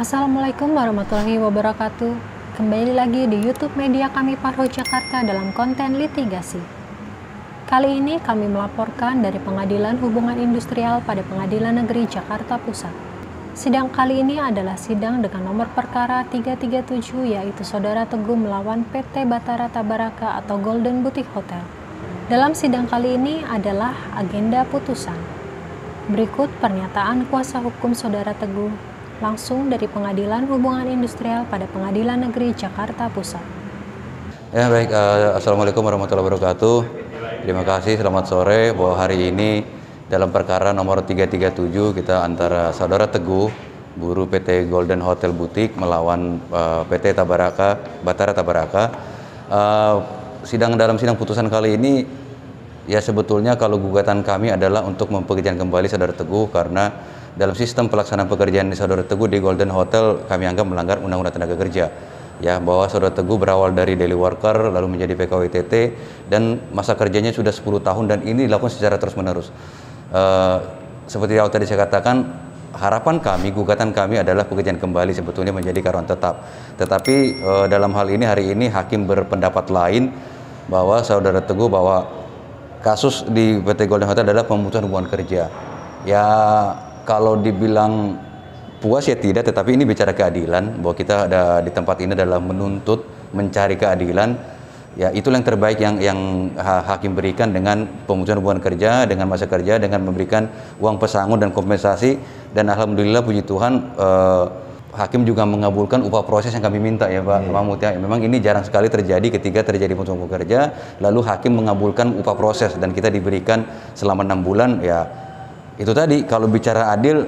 Assalamualaikum warahmatullahi wabarakatuh. Kembali lagi di YouTube media kami Parho Jakarta dalam konten litigasi. Kali ini kami melaporkan dari Pengadilan Hubungan Industrial pada Pengadilan Negeri Jakarta Pusat. Sidang kali ini adalah sidang dengan nomor perkara 337, yaitu Saudara Teguh melawan PT Batara Tabaraka atau Golden Boutique Hotel. Dalam sidang kali ini adalah agenda putusan. Berikut pernyataan kuasa hukum Saudara Teguh langsung dari Pengadilan Hubungan Industrial pada Pengadilan Negeri Jakarta Pusat. Ya baik, Assalamualaikum warahmatullahi wabarakatuh. Terima kasih, selamat sore. Bahwa hari ini dalam perkara nomor 337 kita antara Saudara Teguh, buruh PT Golden Hotel Boutique melawan PT Batara Tabaraka. Dalam sidang putusan kali ini, ya sebetulnya kalau gugatan kami adalah untuk mempekerjakan kembali Saudara Teguh karena dalam sistem pelaksanaan pekerjaan di Saudara Teguh di Golden Hotel kami anggap melanggar Undang-Undang Tenaga Kerja. Ya, bahwa Saudara Teguh berawal dari daily worker lalu menjadi PKWTT dan masa kerjanya sudah 10 tahun dan ini dilakukan secara terus-menerus. Seperti yang tadi saya katakan, harapan kami, gugatan kami adalah pekerjaan kembali sebetulnya menjadi karyawan tetap. Tetapi dalam hal ini hari ini hakim berpendapat lain bahwa Saudara Teguh bahwa kasus di PT Golden Hotel adalah pemutusan hubungan kerja. Ya, kalau dibilang puas ya tidak, tetapi ini bicara keadilan, bahwa kita ada di tempat ini adalah menuntut, mencari keadilan. Ya, itulah yang terbaik yang hakim berikan dengan pemutusan hubungan kerja, dengan masa kerja, dengan memberikan uang pesangon dan kompensasi. Dan alhamdulillah puji Tuhan, hakim juga mengabulkan upah proses yang kami minta ya Pak Mahmud ya. Memang ini jarang sekali terjadi ketika terjadi pemutusan hubungan kerja, lalu hakim mengabulkan upah proses dan kita diberikan selama 6 bulan ya. Itu tadi, kalau bicara adil,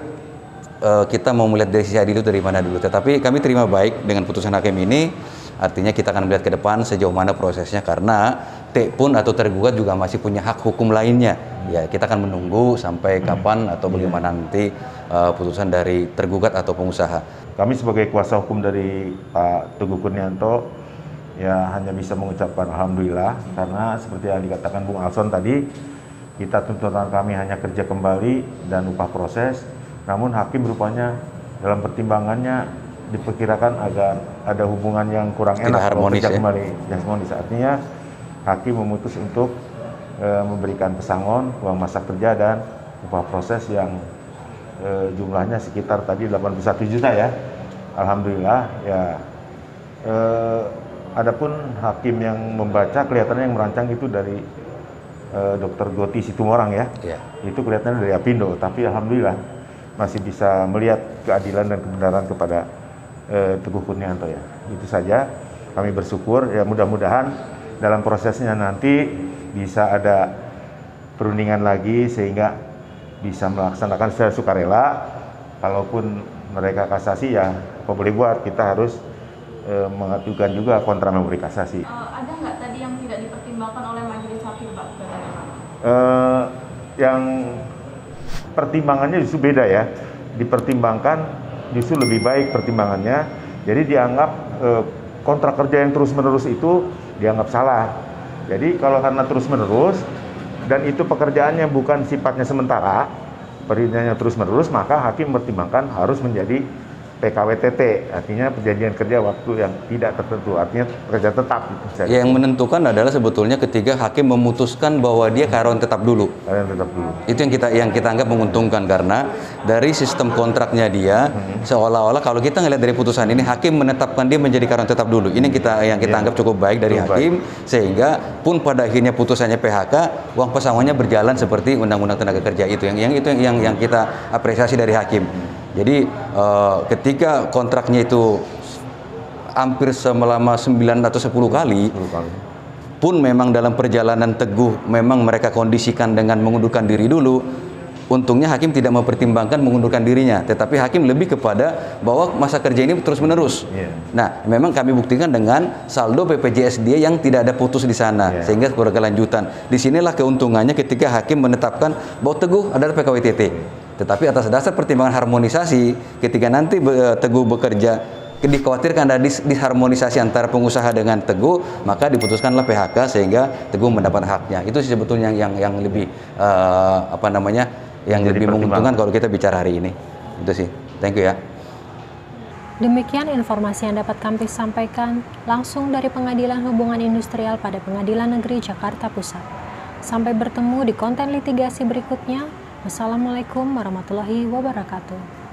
kita mau melihat dari sisi adil itu dari mana dulu. Tetapi kami terima baik dengan putusan hakim ini, artinya kita akan melihat ke depan sejauh mana prosesnya, karena T pun atau tergugat juga masih punya hak hukum lainnya. Ya, kita akan menunggu sampai kapan atau bagaimana nanti putusan dari tergugat atau pengusaha. Kami sebagai kuasa hukum dari Pak Teguh Kurnianto, ya hanya bisa mengucapkan alhamdulillah, karena seperti yang dikatakan Bung Alson tadi, kita tuntutan kami hanya kerja kembali dan upah proses, namun hakim rupanya dalam pertimbangannya diperkirakan agak ada hubungan yang kurang enak kalau kerja kembali. Harmonis. Artinya hakim memutus untuk memberikan pesangon, uang masa kerja dan upah proses yang jumlahnya sekitar tadi 81 juta ya. Alhamdulillah ya. Adapun hakim yang membaca kelihatannya yang merancang itu dari Dr. Goti Situmorang ya. Itu kelihatannya dari Apindo, tapi alhamdulillah masih bisa melihat keadilan dan kebenaran kepada Teguh Kurnianto ya. Itu saja, kami bersyukur ya, mudah-mudahan dalam prosesnya nanti bisa ada perundingan lagi sehingga bisa melaksanakan secara sukarela. Kalaupun mereka kasasi ya apa boleh buat, kita harus mengajukan juga kontra memori kasasi. Ada nggak tadi yang tidak dipertimbangkan oleh majelis hakim Pak? Yang pertimbangannya justru beda ya, dipertimbangkan justru lebih baik pertimbangannya. Jadi dianggap kontrak kerja yang terus-menerus itu dianggap salah. Jadi kalau karena terus-menerus dan itu pekerjaannya bukan sifatnya sementara, perizinannya terus-menerus, maka hakim mempertimbangkan harus menjadi PKWTT, artinya perjanjian kerja waktu yang tidak tertentu, artinya kerja tetap. Ya, yang menentukan adalah sebetulnya ketika hakim memutuskan bahwa dia karyawan tetap dulu. Karyawan tetap dulu. Itu yang kita anggap menguntungkan, karena dari sistem kontraknya dia seolah-olah kalau kita ngelihat dari putusan ini, hakim menetapkan dia menjadi karyawan tetap dulu. Ini yang kita anggap cukup baik dari hakim, sehingga pun pada akhirnya putusannya PHK, uang pesangonnya berjalan seperti Undang-Undang Tenaga Kerja itu. Yang kita apresiasi dari hakim. Jadi ketika kontraknya itu hampir selama 9 atau 10 kali, pun memang dalam perjalanan Teguh memang mereka kondisikan dengan mengundurkan diri dulu, untungnya hakim tidak mempertimbangkan mengundurkan dirinya, tetapi hakim lebih kepada bahwa masa kerja ini terus-menerus. Nah, memang kami buktikan dengan saldo BPJS dia yang tidak ada putus di sana, sehingga berkelanjutan. Disinilah keuntungannya ketika hakim menetapkan bahwa Teguh adalah PKWTT. Tetapi atas dasar pertimbangan harmonisasi, ketika nanti Teguh bekerja, dikhawatirkan ada disharmonisasi antara pengusaha dengan Teguh, maka diputuskanlah PHK sehingga Teguh mendapat haknya. Itu sih sebetulnya yang lebih yang lebih menguntungkan kalau kita bicara hari ini. Itu sih. Thank you ya. Demikian informasi yang dapat kami sampaikan langsung dari Pengadilan Hubungan Industrial pada Pengadilan Negeri Jakarta Pusat. Sampai bertemu di konten litigasi berikutnya. Wassalamualaikum warahmatullahi wabarakatuh.